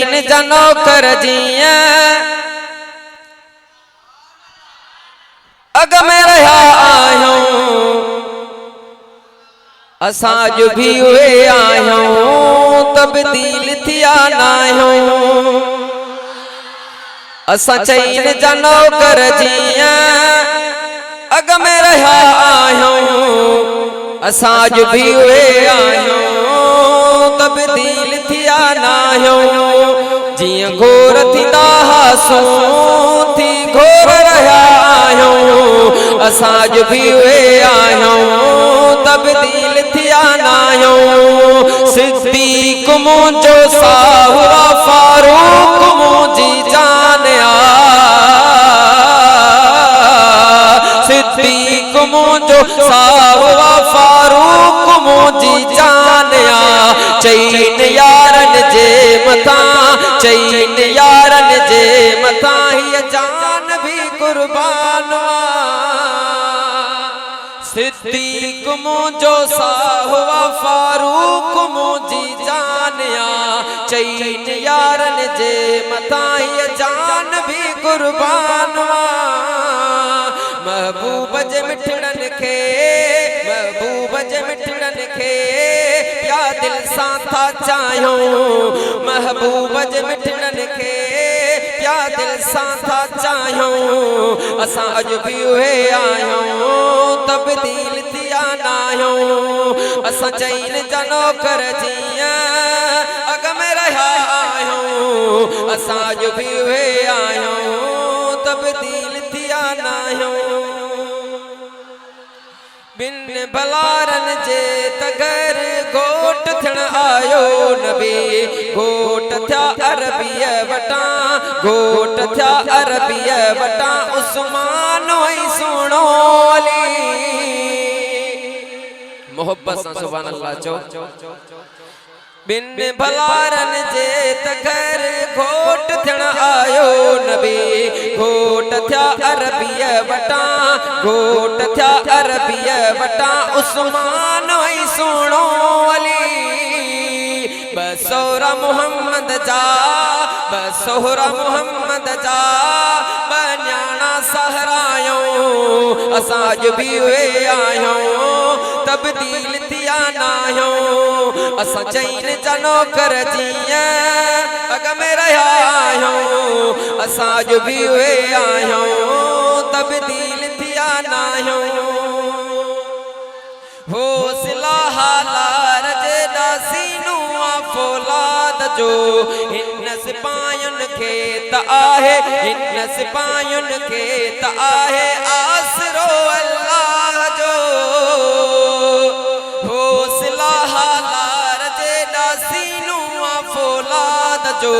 चईन जनो कर जिया अग में रहा आयूं असाज भी हुए आयूं तब्दील थिया नायूं असा चईन जनो कर जिया अग में रहा आयूं असाज भी हुए आयूं तब्दील थिया नायूं जिया घोर थींदा हासूं थी घोर रहा आयूं असाज भी हुए आयूं तब्दील थिया नायूं सिद्दीक मुंहिंजो साहुरा फारूक मुंहिंजी जान सिद्दीक मुंहिंजो साहुरा फारूक मुंहिंजी जान चईन यारन जे मथां चईन यारन जे मथां हीअ जान भी कुर्बान सिद्दीक मुंहिंजो साहुरा फारूक मुंहिंजी जान चईन यारन जे मथां हीअ जान भी कुर्बान महबूब जे मिठड़न खे महबूब जे मिठड़न खे या दिल सां था चाहियूं महबूब जे मिठड़न खे या दिल सां था चाहियूं असां अॼु भी उहे आहियूं तब्दील थिया नाहियूं असां चईन जनो कर जिया अग में रहा आहियूं असां अॼु भी उहे आहियूं तब्दील थिया नाहियूं बिन भलारन जे तगर घोट थियण आयो नबी घोट थिया अरबीअ वटां घोट थिया अरबीअ वटां उस्मान ऐं सुहिणो अली मोहब्बत सां सुभान अल्लाह चओ बिन भलारन जे तगर घोट थियण आयो नबी घोट थिया अरबीअ वटां घोट थिया अरबीअ वटां उस्मान ऐं सुहिणो अली बसोरा मुहम्मद जा बसोरा मुहम्मद जा न्याणा सहरायूं असां अॼु भी उहे आहियूं तब्दील थिया नाहियूं असां चईन जनो कर जिया अग में रहा आहियूं असां अॼु भी उहे आहियूं तब्दील थिया नाहियूं हौसला हालार जे दासीनू फौलाद जो हिन सिपायुन खे त आहे हिन सिपायुन खे त आहे आसरो अल्लाह जो हौसला हालार जे दासीनू फौलाद जो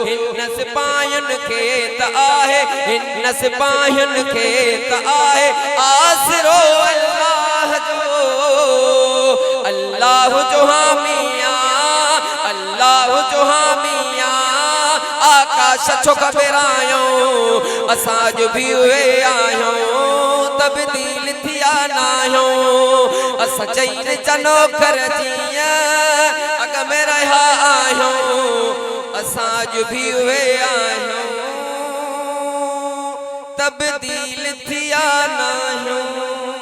हिन सिपायुन खे त आहे हिन सिपायुन खे त आहे आसरो अल्लाह जो अल्लाह जो हामिया अल्लाह जो हामिया आकाश छो घबरायूं असां अॼु भी उहे आहियूं तब्दील थिया नाहियूं असां चईन जनो कर जिया अग में रहा आहियूं असां अॼु भी उहे आहियूं तब्दील थिया नाहियूं।